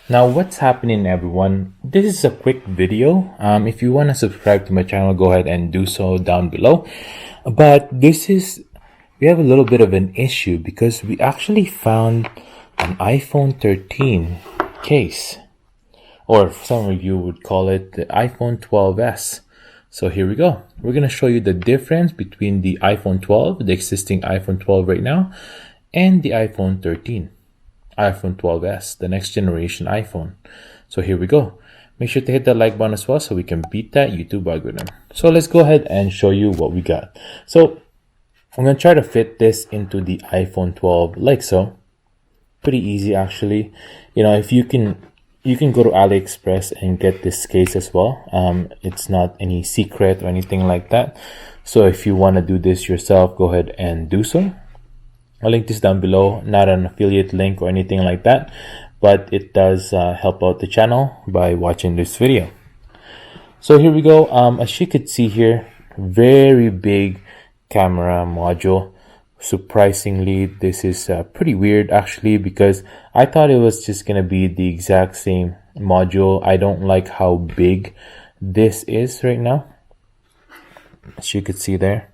Now, what's happening, everyone? This is a quick video. If you want to subscribe to my channel, go ahead and do so down below. But we have a little bit of an issue because we actually found an iPhone 13 case, or some of you would call it the iPhone 12s. So here we go. We're going to show you the difference between the iPhone 12, the existing iPhone 12 right now, and the iPhone 13. iPhone 12s, the next generation iPhone. So here we go. Make sure to hit that like button as well so we can beat that YouTube algorithm. So let's go ahead and show you what we got. So I'm going to try to fit this into the iPhone 12 like so. Pretty easy actually. You know, if you can go to AliExpress and get this case as well. It's not any secret or anything like that. So if you want to do this yourself, go ahead and do so. I'll link this down below, not an affiliate link or anything like that, but it does help out the channel by watching this video. So here we go. As you could see here, very big camera module. Surprisingly, this is pretty weird actually, because I thought it was just gonna be the exact same module. I don't like how big this is right now, as you could see there.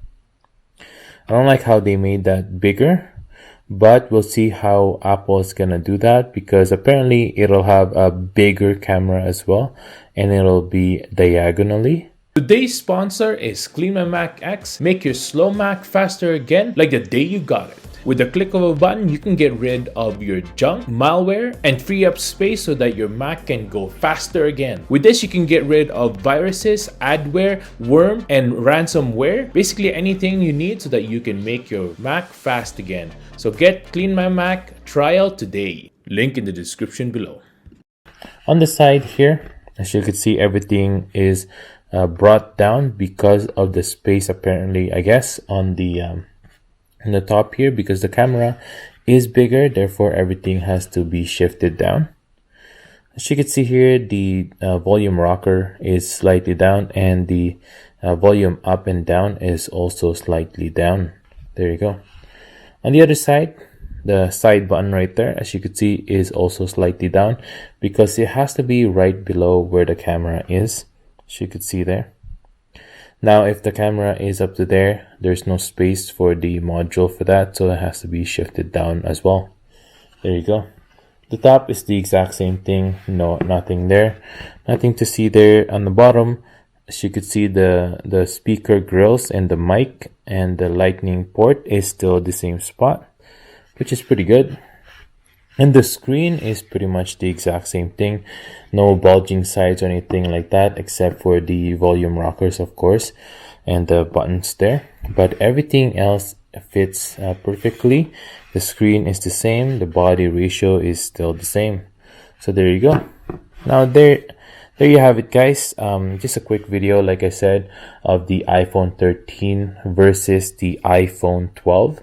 I don't like how they made that bigger, but we'll see how Apple is gonna do that, because apparently it'll have a bigger camera as well, and it'll be diagonally. Today's sponsor is Clean My Mac X. Make your slow Mac faster again, like the day you got it. With the click of a button, you can get rid of your junk, malware, and free up space so that your Mac can go faster again. With this, you can get rid of viruses, adware, worm, and ransomware. Basically anything you need so that you can make your Mac fast again. So get Clean My Mac trial today. Link in the description below. On the side here, as you can see, everything is brought down because of the space, apparently, I guess, on the top here, because the camera is bigger, therefore everything has to be shifted down. As you can see here, the volume rocker is slightly down, and the volume up and down is also slightly down. There you go. On the other side, the side button right there, as you can see, is also slightly down because it has to be right below where the camera is, as you could see there. Now, if the camera is up to there, there's no space for the module for that, so it has to be shifted down as well. There you go. The top is the exact same thing. No, nothing there. Nothing to see there. On the bottom, as you could see, the speaker grills and the mic and the lightning port is still the same spot, which is pretty good. And the screen is pretty much the exact same thing. No bulging sides or anything like that, except for the volume rockers, of course, and the buttons there. But everything else fits perfectly. The screen is the same. The body ratio is still the same. So there you go. Now there you have it, guys. Just a quick video, like I said, of the iPhone 13 versus the iPhone 12.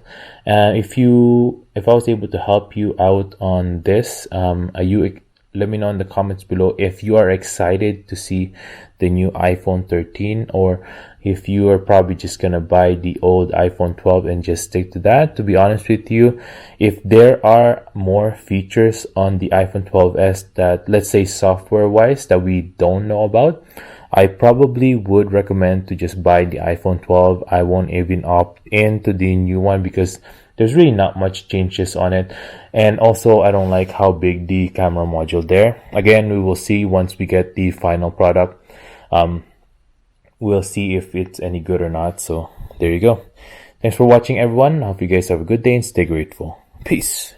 If I was able to help you out on this, let me know in the comments below if you are excited to see the new iPhone 13, or if you are probably just gonna buy the old iPhone 12 and just stick to that. To be honest with you, if there are more features on the iPhone 12s that, let's say, software wise, that we don't know about, I probably would recommend to just buy the iPhone 12. I won't even opt into the new one because there's really not much changes on it. And also, I don't like how big the camera module there. Again, we will see once we get the final product. We'll see if it's any good or not. So there you go. Thanks for watching, everyone. I hope you guys have a good day and stay grateful. Peace.